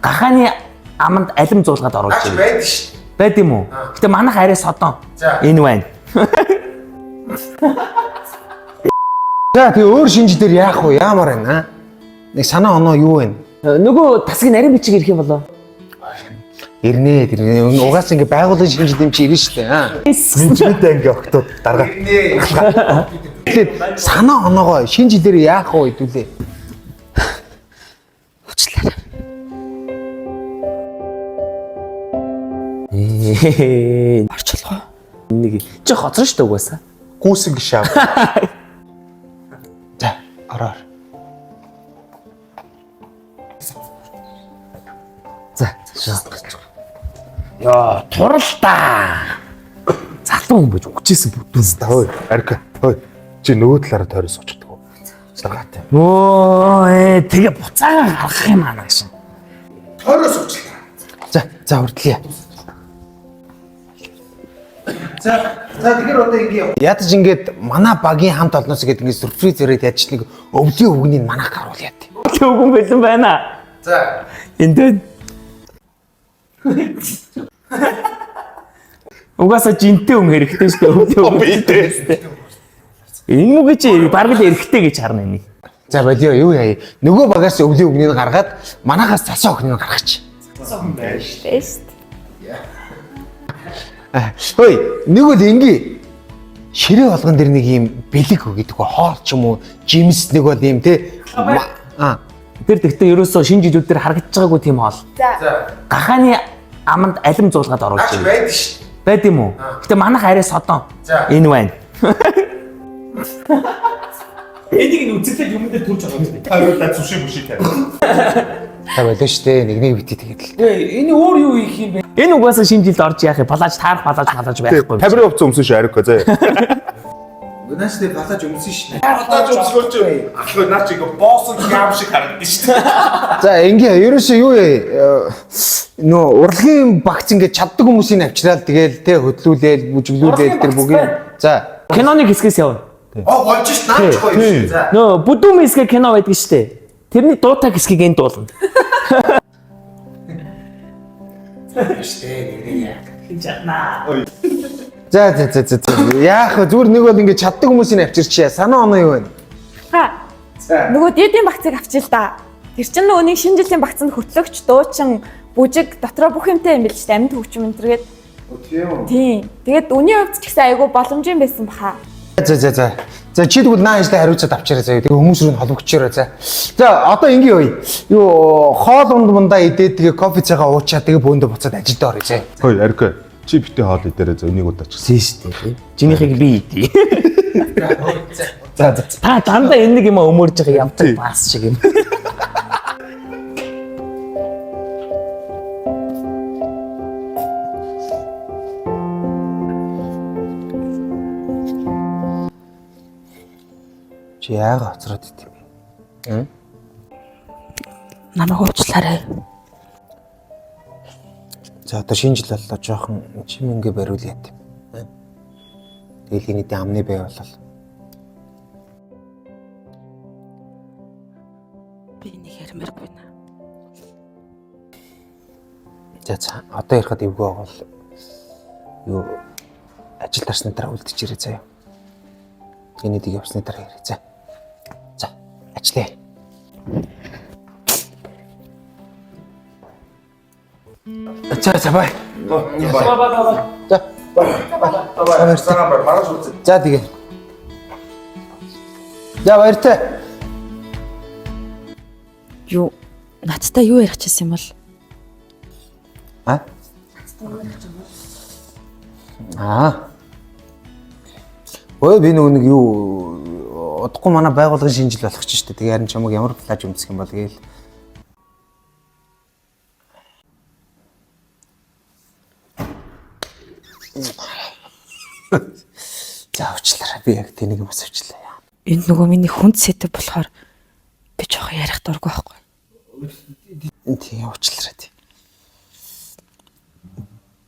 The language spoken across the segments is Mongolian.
гахааны аманд алим зуулгаад оруулж байна. Байдаг шүү. Байд юм уу? Гэтэ манайх арай содон. Энэ байна. За тэгээ өөр шинж дээр яах вэ? Яамаар байна? Нэг санаа оноо юу вэ? Нөгөө тасгийг нарийн бичиг ирэх юм болоо. Ирнэ тэр угаас ингээ байгууллагын шинж дэм чи ирнэ шүү дээ. Менежмент ингээ октод дарга. Тэгэхээр санаа оноогоо шинж дээр яах вэ хэдүүлээ? Уучлаарай. Орчлоо. Нэг чи хоцрон шүү дээ угаасаа. Гүйсэг шав. За ороор. За. Яа, турал та. Залуу хүн байж үгчээсэн бүдүүс та. Хөөе, арка. Хөөе. Чи нөгөө талаараа тойрон суучихдаг уу? Цагаатай. Өө, тэгээ буцаагаа гаргах юм аа гэж. Тойроос уучлаа. За хүртлээ. За тэгэхээр одоо ингэ Ядаж ингээд манай багийн хамт олноос гэдэг ингээд сюрпризээрээ яаж нэг өвлийн үгнийг манайх гаруул яа. Төвгөн бэлэн байна. за Энд байна. Угаасаа жинтэй хүн хэрэгтэй шүү дээ. Өвлийн үгтэй. Энэ үг чи бараг л эргэтэй гэж харна энийг. За болио юу яа. Нөгөө багаас өвлийн үгнийг гаргаад манайхаас засаа өхнийг гаргач. Тест. Хөөе, нэг бол ингээ ширээ болгон дэр нэг юм бэлэг өгдөг хоол ч юм уу, жимс нэг бол юм те. Тэр тэгтээ ерөөсөө шинэ жилүүд дээр харагдаж байгаагүй тийм хоол. За. Гахааны аманд алим зуулгаад оруулж байна. байдаг шүү. Байд юм уу? Гэтэ манайх арай содон. Энэ байна. Энийг нь үзэлтэй юм дээр төрж байгаа юм байна. Тойролоо зүшиг мүшиг тавь. Та болоо штэ нэг бити тэгээд л. Энэ өөр юу их юм бэ? Энэ угаасаа шинэ жилд орж яах юм? Балааж таарах балааж байхгүй. Таврын хувцас өмсөн шүү ариг заа. Өнөөс нь балааж өмсөн шүү. Балааж өмсгөөч. Ахлаа наа чи боосон гам шиг харагдсан шүү. За ингээ ерөөсөө юу яа. Нөө урлагийн багц ингээ чаддаг хүмүүсийн авчраад тэгээд те хөдлүүлээл, бүжиглүүлээл тэр бүгийн. За Киноны хэсгээс явна. Болж ш наач гоё шүү. За. Нөө бүдүүн хэсгээ кино байдаг шүү дээ. Тэрний дуутай хэсгийг энд дуулна. За. Яах вэ? Зүгээр нэг бол ингээ чаддаг хүмүүсийн авчирчээ. Санаа оноо юу вэ? Ха. Нөгөө дээдийн багцыг авчил та. Тэр чинь нөгөөний шинэ жилийн багцанд хөтлөгч, дуучин, бүжиг дотроо бүх юмтай юм бил ч амьд хөгжим энэ төргээд. Тийм. Тэгээд үний хувьд ч ихсэн айгу боломжийн байсан баха. За. За чи тэгвэл нааштай хариуцаад авчираа заяа. Тэгээ хүмүүс рүү холбогчороо за. За одоо ингээ юу? Юу хоол ундмандаа идээд тэгээ кофе цайгаа уучаад тэгээ бөөндө буцаад ажилдаа орё заяа. Хөөе ариг. Чи битээ хоол идээрээ за энийг удаачихсан. Тийм шүү дээ. Жинийхийг би идий. За. Та дандаа энэ нэг юм өмөрж байгаа явдаг бас шиг юм. Чи яагаад хоцроод идэв юм? Намайг уучлаарай. За одоо шинэ жил боллоо жоохон чим ингээ бариул яа гэв. Тэгэл энэ дэм амны бай болол. Би нэг ярмааргүй наа. За одоо ярихад эвгүй бол юу ажил тарсны дараа үлдчихэрээ заяа. Энэ дэг явсны дараа ярих. За ажлаа. За бай. Маргааш үзье. За тэгээ. За баяртай. Юу? Надтай юу ярих гэсэн юм бол? Ой би нэг юу удахгүй манай байгууллагын шинжил болох ч шүү дээ. Тэгээ харин чамаг ямар плаж өмсөх юм бол гээл. За уучлаарай би яг тэнийг юм асуучлаа. Энэ нөгөө миний хүнд сэтэв болохоор би жоохон ярих дургүй байхгүй. Тийм уучлаарай.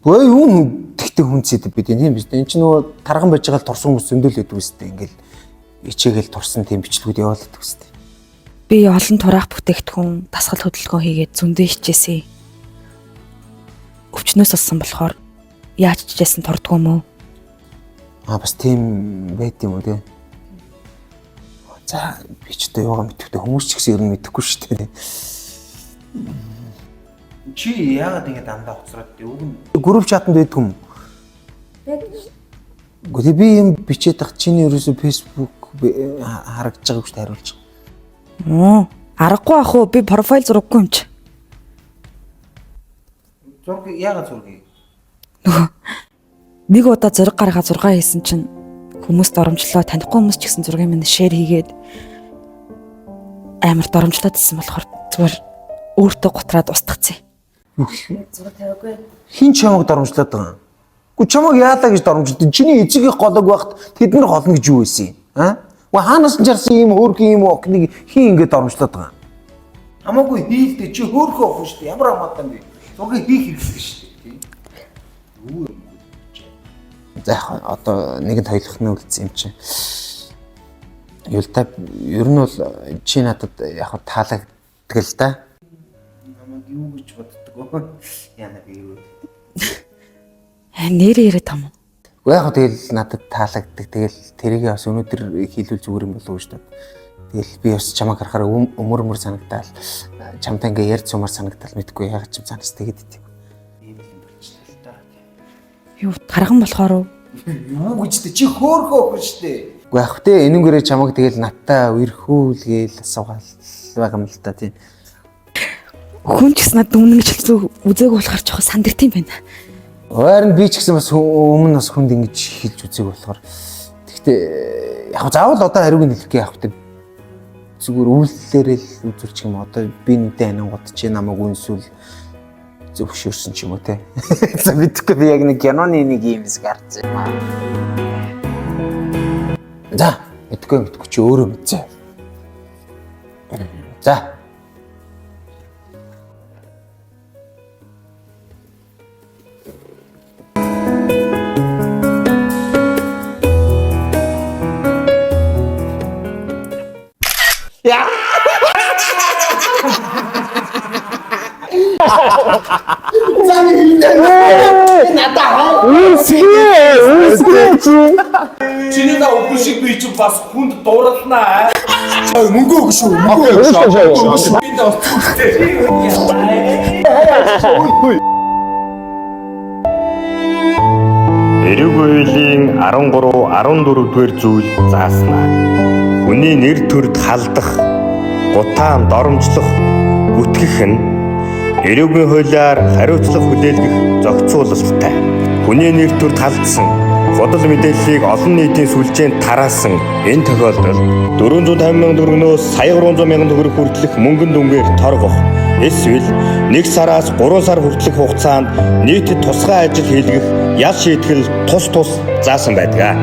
Ой юу тэгтээ хүнсэд бид тийм биз дээ. Энд чинь нөгөө тарган байж байгаа л турсан хүмүүс зөндөл өгдөг үстэй. Ингээл ичээгээл турсан тийм бичлэгүүд яваалдаг үстэй. Би олон тураах бүтээгдэхүүн, дасгал хөдөлгөөн хийгээд зөндөө хичээсэн. Өвчнөөс олсон болохоор яаж чижсэн турдгүй мүү? Бас тийм байт юм уу те. За би ч одоо юугаа мэдвэхтэй хүмүүс ч гэсэн ер нь мэдэхгүй шүү дээ. Чи яагаад ингэ дандаа уцраад дээ? Уг нь групп чатанд байдаг юм. Гэхдээ би юм бичээд тах чиний ерөөсөө Facebook харагдаж байгааг шүү дээ хариулж. Аргагүй ах уу? Би профайл зураггүй юм чи. Зураг яагаад зургийг? Нэг удаа зураг гаргаа 6 хийсэн чинь хүмүүст доромжлоо, танихгүй хүмүүс ч гэсэн зургийг минь шеэр хийгээд амар доромжлоод ирсэн болохоор зүгээр өөртөө готраад устгацсан. Зураг тавиагүй. Хин чамайг доромжлоод байгаа юм? Гү чамайг яалаа гэж доромжлоо. Чиний эцэг их голог байхад тэд нар холно гэж юу байсан юм? Хаанаас нь жарсан юм хөөрхөн юм окныг хин ингэ доромжлоод байгаа юм? Хамаагүй хийлдэ чи хөөрхөн охин шүү дээ. Ямар хамаатай юм бэ? Зургийг хийх хэрэгтэй шүү дээ. Юу юм? За одоо нэгэнд хоёулах нь үлдсэн юм чинь. Юу л та ер нь бол чи надад яг таалагддаг л да. Намайг юу гэж боддог вэ? Яна би юу? Нэрээ яриад юм уу? Яг тэгэл надад таалагддаг. Тэгэл тэрийг бас өнөөдөр хийлүүл зүгээр юм болов уу шүү дээ. Тэгэл би бас чамайг харахаар өмөр санагдаал. Чамтай ингээ ярьж сумаар санагдаал мэдгүй яг ч юм санаас тэгээд идэв. Ийм юм болчихлоо л да. Юу тарган болохоор уу? Юу гэж тэ чи хөөхөө охин шүү дээ. Уу яг тэ энүүгээрээ чамайг тэгэл надтай үерхүүлгээл асуугаал байгаа юм л да тийм. Хүн ч гэсэн надад үнэн гэж үзээгүй болохоор жоохон сандагт юм байна. Ойрон би ч гэсэн бас өмнө бас хүнд ингэж хэлж үзээг болохоор гэхдээ яг заавал одоо хариуг нь хэлэхгүй яг тэ зүгээр үйлдэлээрээ л үзүүлчих юм. Одоо би нүдэн анангууд чи намайг үнсүүл зөвшөөрсөн ч юм уу те. За мэдхгүй би яг нэг киноны нэг юм хэсэг харж байна. За мэдгүй чи өөрөө мэдсэн. За Чиний на өвгөн шиг би ч бас хүнд дууралнаа. Мөнгө өгш шүү. Мөнгө өгш. Би дэ өсчихтэй. Эрүүг үеийн 13, 14 дугаар зүйл зааснаа. Хүний нэр төрд халдах, гутаан доромжлох, бүтгэх нь эрүүгийн хуулиар хариуцлага хүлээлгэх зохицуулалттай. Хүний нэр төрд халдсан худал мэдээллийг олон нийтийн сүлжээнд тараасан энэ тохиолдолд 450 мянган төгрөгнөөс сая 300 мянган төгрөг хүртэлх мөнгөн дүнгээр торгох эсвэл 1 сараас 3 сар хүртэлх хугацаанд нийтэд тусгай ажил хийлгэх ял шийтгэл тус заасан байдаг.